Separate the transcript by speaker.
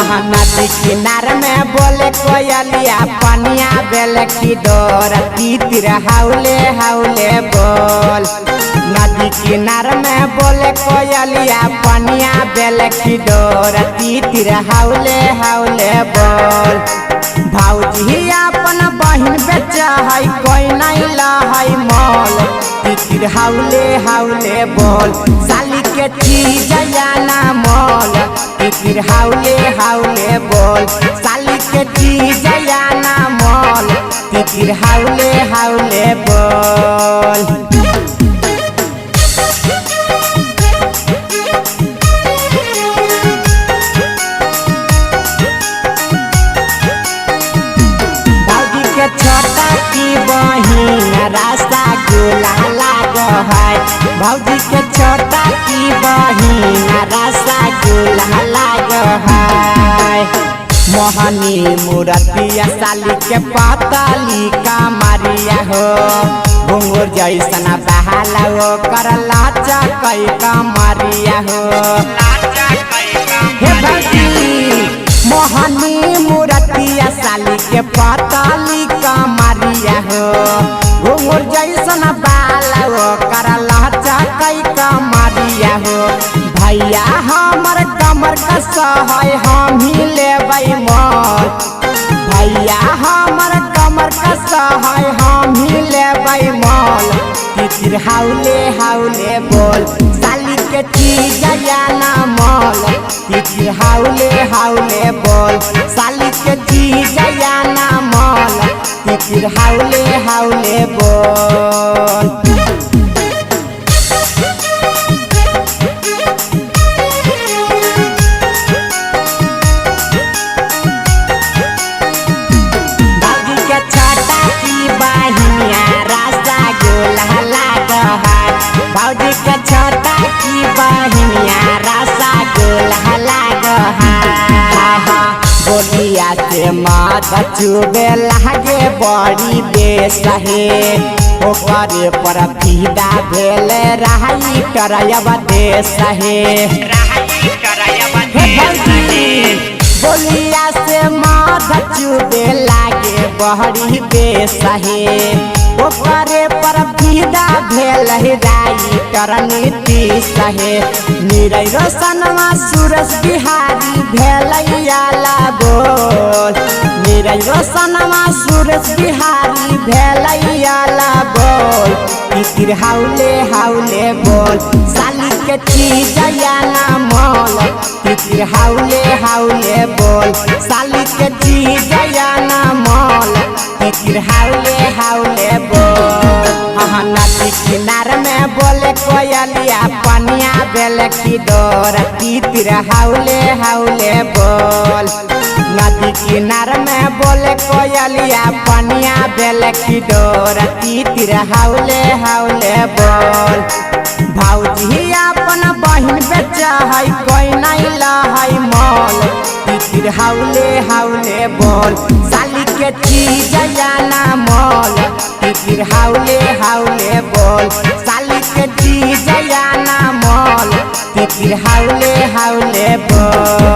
Speaker 1: नदी किनार में बोले कोयलिया पनिया बेल की डोर तीतिर हाउले हाउले बोल। नदी किनार में बोले कोयलिया पनिया बेल की डोर तीतिर हाउले हाउले बोल। भौजी अपन बहन बेच है कोई नहीं लहै मोल तीतिर हाउले हाउले बोल। साली के चीज जाना मोल तीतिर हाउले हाउले बोल। साली के चीज जाना मोल तीतिर हाउले हाउले बोल। छोटा की बहिन रास्ता गुला लाग है। भौजी के छोटा की बहिन रास्ता गुला लाग है। मोहनी मूर्तिया साली के पतली कमरिया हो घुंगुर जैसना बहाला हो कर लाचा कई कमरिया हो। हे भौजी मोहनी मूर्तिया साली के पतली कमरिया हो घुंगुर जैसन बाला हो कर लहचा कई कमरिया हो। भैया हमर कमर कस है हम ही लेबै मोल। भैया हमर कमर कस है हम ही लेबै मोल तीतिर हाउले हाउले बोल। साली के चीज जाना मोल तीतिर हाउले हाउले बोल। साली के चीज जाना मोल तीतिर हाउले हाउले बोल। भौजी के छोटा की बहिनिया रास्ता गुला लाग है। भौजी के छोटा की बहिनिया रास्ता गुला लाग है। बोलिया से माथ चुबे लागे बड़ी बेस है ओकरे पर फीदा भेल रही करब देश है। बोलिया से माथ चुबे लागे बड़ी बेस है ओकरे पर फीदा भेल राई करनी तीस है। नीरै रोशनमा सूरज बिहारी भेलैयाला बोल। नीरै रोशनमा सूरज बिहारी भेलैयाला बोल तीतिर हाउले हाउले बोल। साली के चीज जाना मोल तीतिर हाउले हाउले बोल। साली के चीज जाना मोल तीतिर हाउले हाउले बोल। नदी किनार में बोले कोयलिया पनिया बेल की डोर तीतिर हाउले हाउले बोल। नदी किनार में बोले कोयलिया पनिया बेल की डोर तीतिर हाउले हाउले बोल। भौजी अपन बहन बेच है कोई नहीं लहै मोल तीतिर हाउले हाउले बोल। साली के चीज जाना मोल तीतिर हाउले हाउले बोल। साली के चीज जाना मोल तीतिर हाउले हाउले बोल।